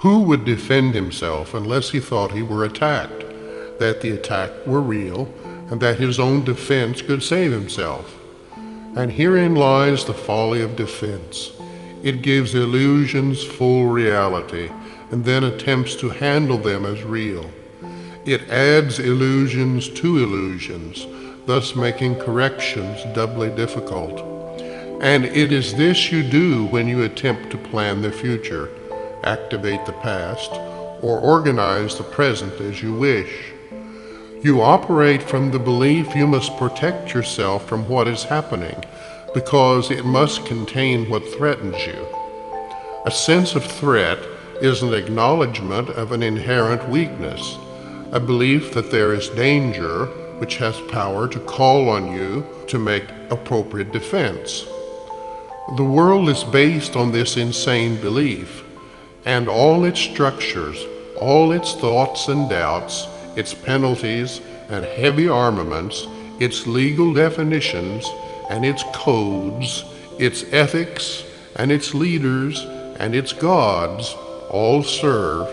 Who would defend himself unless he thought he were attacked, that the attack were real, and that his own defense could save himself? And herein lies the folly of defense. It gives illusions full reality, and then attempts to handle them as real. It adds illusions to illusions, thus making corrections doubly difficult. And it is this you do when you attempt to plan the future, activate the past, or organize the present as you wish. You operate from the belief you must protect yourself from what is happening, because it must contain what threatens you. A sense of threat is an acknowledgement of an inherent weakness, a belief that there is danger which has power to call on you to make appropriate defense. The world is based on this insane belief, and all its structures, all its thoughts and doubts, its penalties and heavy armaments, its legal definitions and its codes, its ethics and its leaders and its gods all serve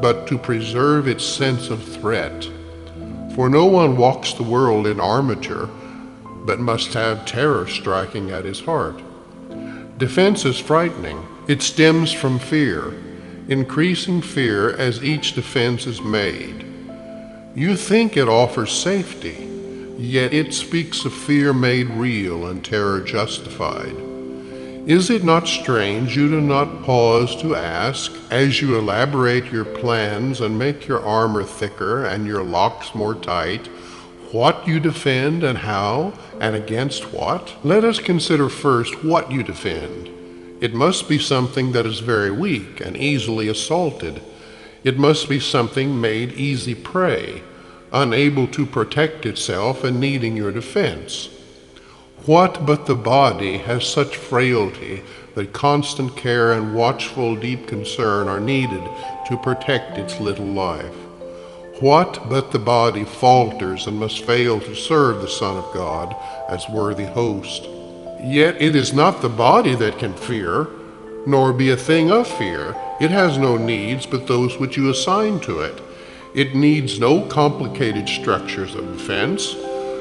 but to preserve its sense of threat. For no one walks the world in armature, but must have terror striking at his heart. Defense is frightening. It stems from fear, increasing fear as each defense is made. You think it offers safety, yet it speaks of fear made real and terror justified. Is it not strange you do not pause to ask, as you elaborate your plans and make your armor thicker and your locks more tight, what you defend and how, and against what? Let us consider first what you defend. It must be something that is very weak and easily assaulted. It must be something made easy prey, unable to protect itself and needing your defense. What but the body has such frailty that constant care and watchful deep concern are needed to protect its little life? What but the body falters and must fail to serve the Son of God as worthy host? Yet it is not the body that can fear, nor be a thing of fear. It has no needs but those which you assign to it. It needs no complicated structures of defense,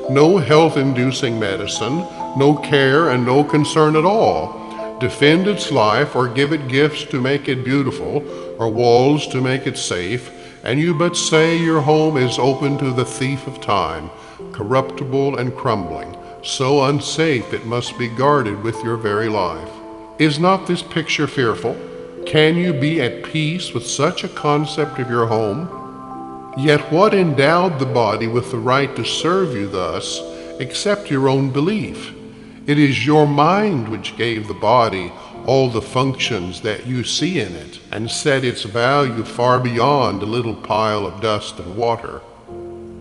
no health-inducing medicine, no care and no concern at all. Defend its life or give it gifts to make it beautiful, or walls to make it safe, and you but say your home is open to the thief of time, corruptible and crumbling, so unsafe it must be guarded with your very life. Is not this picture fearful? Can you be at peace with such a concept of your home? Yet what endowed the body with the right to serve you thus, except your own belief? It is your mind which gave the body all the functions that you see in it, and set its value far beyond a little pile of dust and water.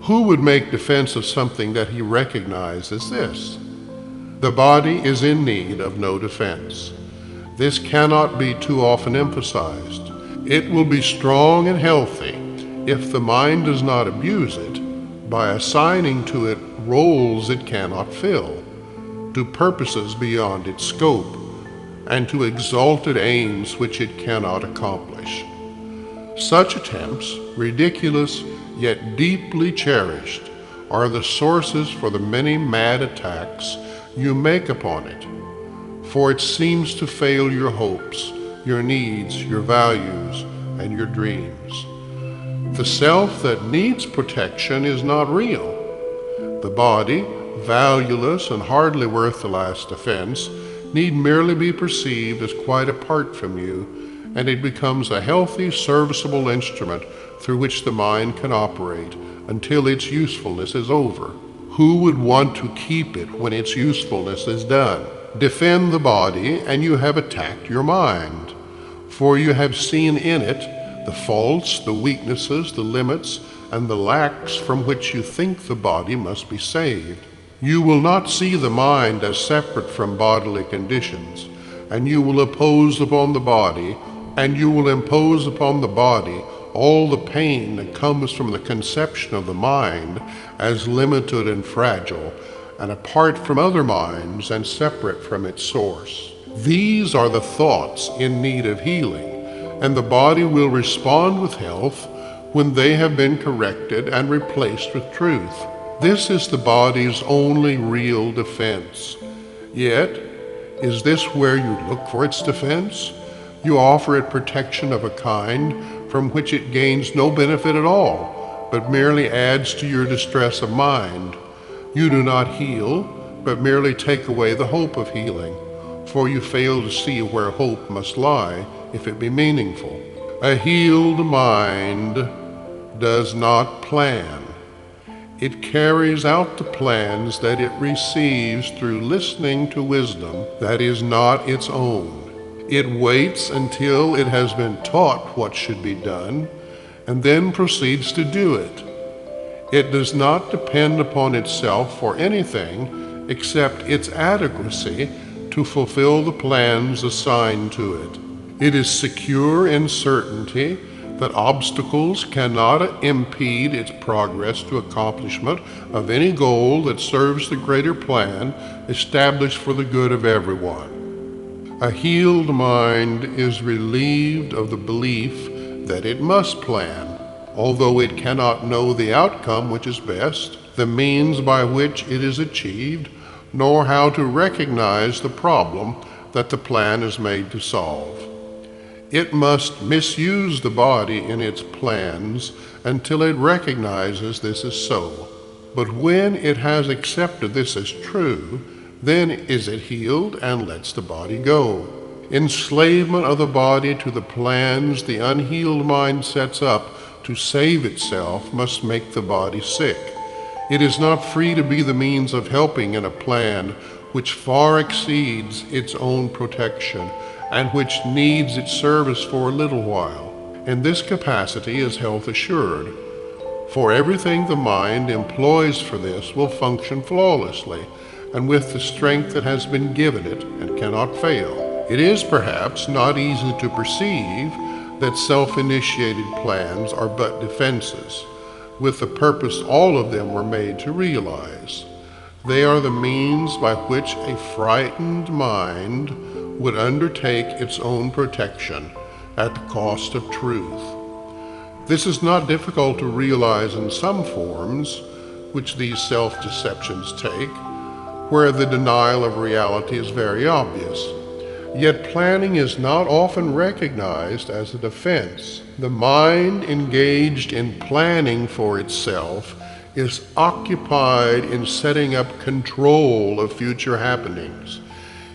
Who would make defense of something that he recognized as this? The body is in need of no defense. This cannot be too often emphasized. It will be strong and healthy if the mind does not abuse it by assigning to it roles it cannot fill, to purposes beyond its scope, and to exalted aims which it cannot accomplish. Such attempts, ridiculous yet deeply cherished, are the sources for the many mad attacks you make upon it, for it seems to fail your hopes, your needs, your values, and your dreams. The self that needs protection is not real. The body, valueless and hardly worth the last defense, need merely be perceived as quite apart from you, and it becomes a healthy, serviceable instrument through which the mind can operate until its usefulness is over. Who would want to keep it when its usefulness is done? Defend the body, and you have attacked your mind, for you have seen in it the faults, the weaknesses, the limits, and the lacks from which you think the body must be saved. You will not see the mind as separate from bodily conditions, and you will impose upon the body all the pain that comes from the conception of the mind as limited and fragile, and apart from other minds and separate from its source. These are the thoughts in need of healing, and the body will respond with health when they have been corrected and replaced with truth. This is the body's only real defense. Yet, is this where you look for its defense? You offer it protection of a kind from which it gains no benefit at all, but merely adds to your distress of mind. You do not heal, but merely take away the hope of healing, for you fail to see where hope must lie if it be meaningful. A healed mind does not plan. It carries out the plans that it receives through listening to wisdom that is not its own. It waits until it has been taught what should be done, and then proceeds to do it. It does not depend upon itself for anything except its adequacy to fulfill the plans assigned to it. It is secure in certainty that obstacles cannot impede its progress to accomplishment of any goal that serves the greater plan established for the good of everyone. A healed mind is relieved of the belief that it must plan, although it cannot know the outcome which is best, the means by which it is achieved, nor how to recognize the problem that the plan is made to solve. It must misuse the body in its plans until it recognizes this is so. But when it has accepted this as true, then is it healed and lets the body go. Enslavement of the body to the plans the unhealed mind sets up to save itself must make the body sick. It is not free to be the means of helping in a plan which far exceeds its own protection and which needs its service for a little while. In this capacity is health assured, for everything the mind employs for this will function flawlessly and with the strength that has been given it and cannot fail. It is perhaps not easy to perceive that self-initiated plans are but defenses, with the purpose all of them were made to realize. They are the means by which a frightened mind would undertake its own protection at the cost of truth. This is not difficult to realize in some forms which these self-deceptions take, where the denial of reality is very obvious. Yet planning is not often recognized as a defense. The mind engaged in planning for itself is occupied in setting up control of future happenings.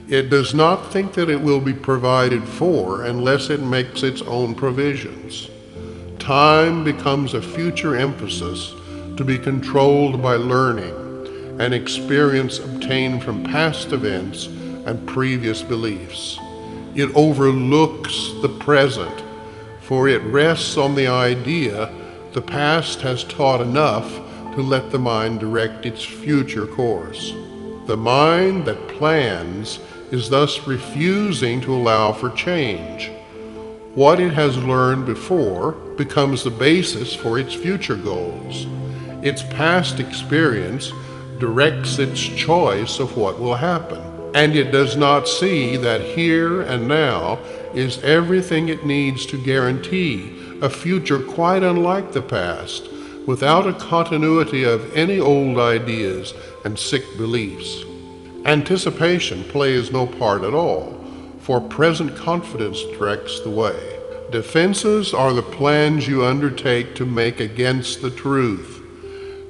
It does not think that it will be provided for unless it makes its own provisions. Time becomes a future emphasis to be controlled by learning and experience obtained from past events and previous beliefs. It overlooks the present, for it rests on the idea the past has taught enough to let the mind direct its future course. The mind that plans is thus refusing to allow for change. What it has learned before becomes the basis for its future goals. Its past experience directs its choice of what will happen, and it does not see that here and now is everything it needs to guarantee a future quite unlike the past, without a continuity of any old ideas and sick beliefs. Anticipation plays no part at all, for present confidence directs the way. Defenses are the plans you undertake to make against the truth.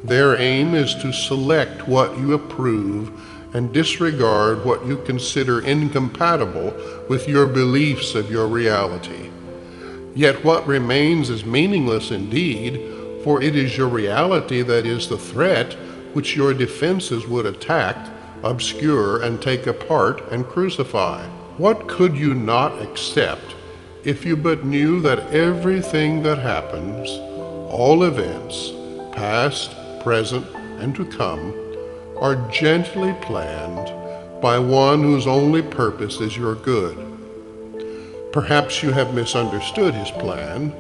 Their aim is to select what you approve and disregard what you consider incompatible with your beliefs of your reality. Yet what remains is meaningless indeed, for it is your reality that is the threat which your defenses would attack, obscure, and take apart and crucify. What could you not accept if you but knew that everything that happens, all events, past, present, and to come, are gently planned by one whose only purpose is your good? Perhaps you have misunderstood his plan,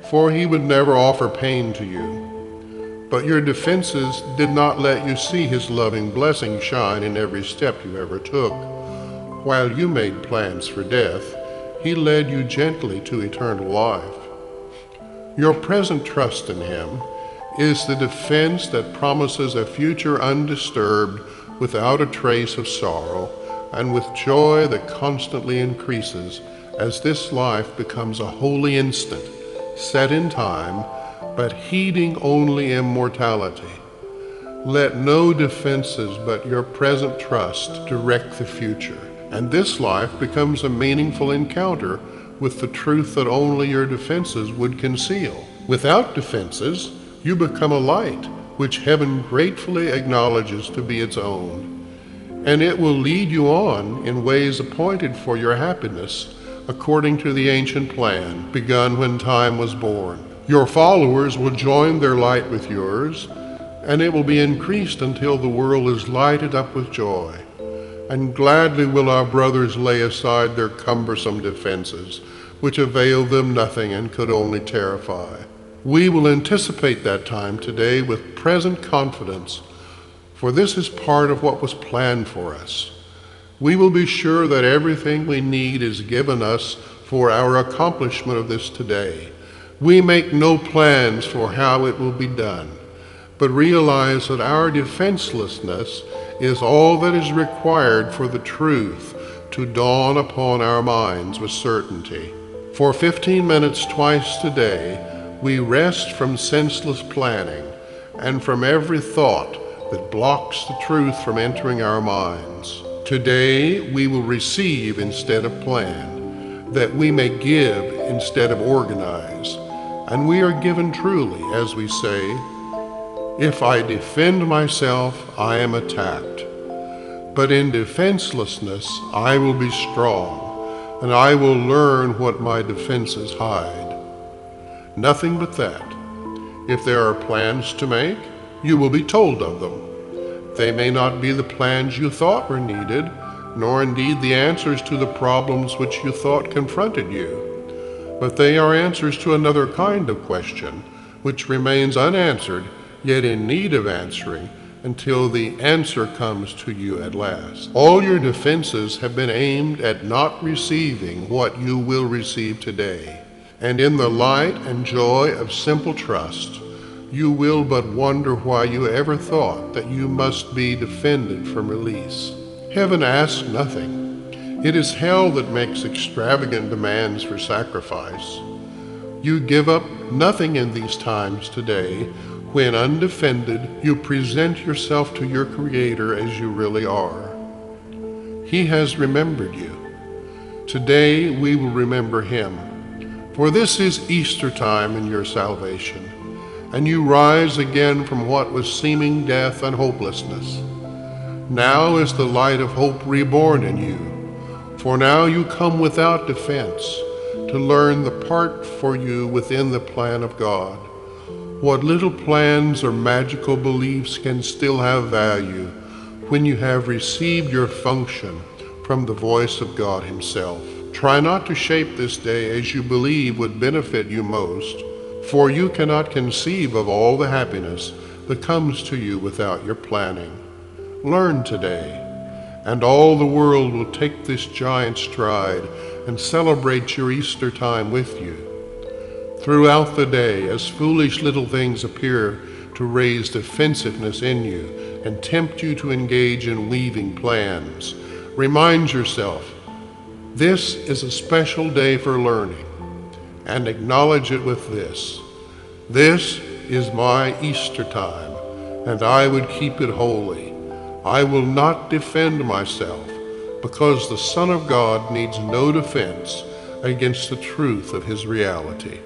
for he would never offer pain to you. But your defenses did not let you see his loving blessing shine in every step you ever took. While you made plans for death, He led you gently to eternal life. Your present trust in Him is the defense that promises a future undisturbed, without a trace of sorrow, and with joy that constantly increases as this life becomes a holy instant, set in time, but heeding only immortality. Let no defenses but your present trust direct the future, and this life becomes a meaningful encounter with the truth that only your defenses would conceal. Without defenses, you become a light which heaven gratefully acknowledges to be its own, and it will lead you on in ways appointed for your happiness according to the ancient plan begun when time was born. Your followers will join their light with yours, and it will be increased until the world is lighted up with joy. And gladly will our brothers lay aside their cumbersome defenses, which availed them nothing and could only terrify. We will anticipate that time today with present confidence, for this is part of what was planned for us. We will be sure that everything we need is given us for our accomplishment of this today. We make no plans for how it will be done, but realize that our defenselessness is all that is required for the truth to dawn upon our minds with certainty. For 15 minutes twice today, we rest from senseless planning and from every thought that blocks the truth from entering our minds. Today, we will receive instead of plan, that we may give instead of organize. And we are given truly, as we say, if I defend myself, I am attacked. But in defenselessness, I will be strong, and I will learn what my defenses hide. Nothing but that. If there are plans to make, you will be told of them. They may not be the plans you thought were needed, nor indeed the answers to the problems which you thought confronted you. But they are answers to another kind of question, which remains unanswered, yet in need of answering, until the answer comes to you at last. All your defenses have been aimed at not receiving what you will receive today. And in the light and joy of simple trust, you will but wonder why you ever thought that you must be defended from release. Heaven asks nothing. It is hell that makes extravagant demands for sacrifice. You give up nothing in these times today when, undefended, you present yourself to your Creator as you really are. He has remembered you. Today we will remember Him. For this is Easter time in your salvation, and you rise again from what was seeming death and hopelessness. Now is the light of hope reborn in you, for now you come without defense to learn the part for you within the plan of God. What little plans or magical beliefs can still have value when you have received your function from the voice of God Himself. Try not to shape this day as you believe would benefit you most, for you cannot conceive of all the happiness that comes to you without your planning. Learn today, and all the world will take this giant stride and celebrate your Easter time with you. Throughout the day, as foolish little things appear to raise defensiveness in you and tempt you to engage in weaving plans, remind yourself, this is a special day for learning, and acknowledge it with this. This is my Easter time, and I would keep it holy. I will not defend myself, because the Son of God needs no defense against the truth of His reality.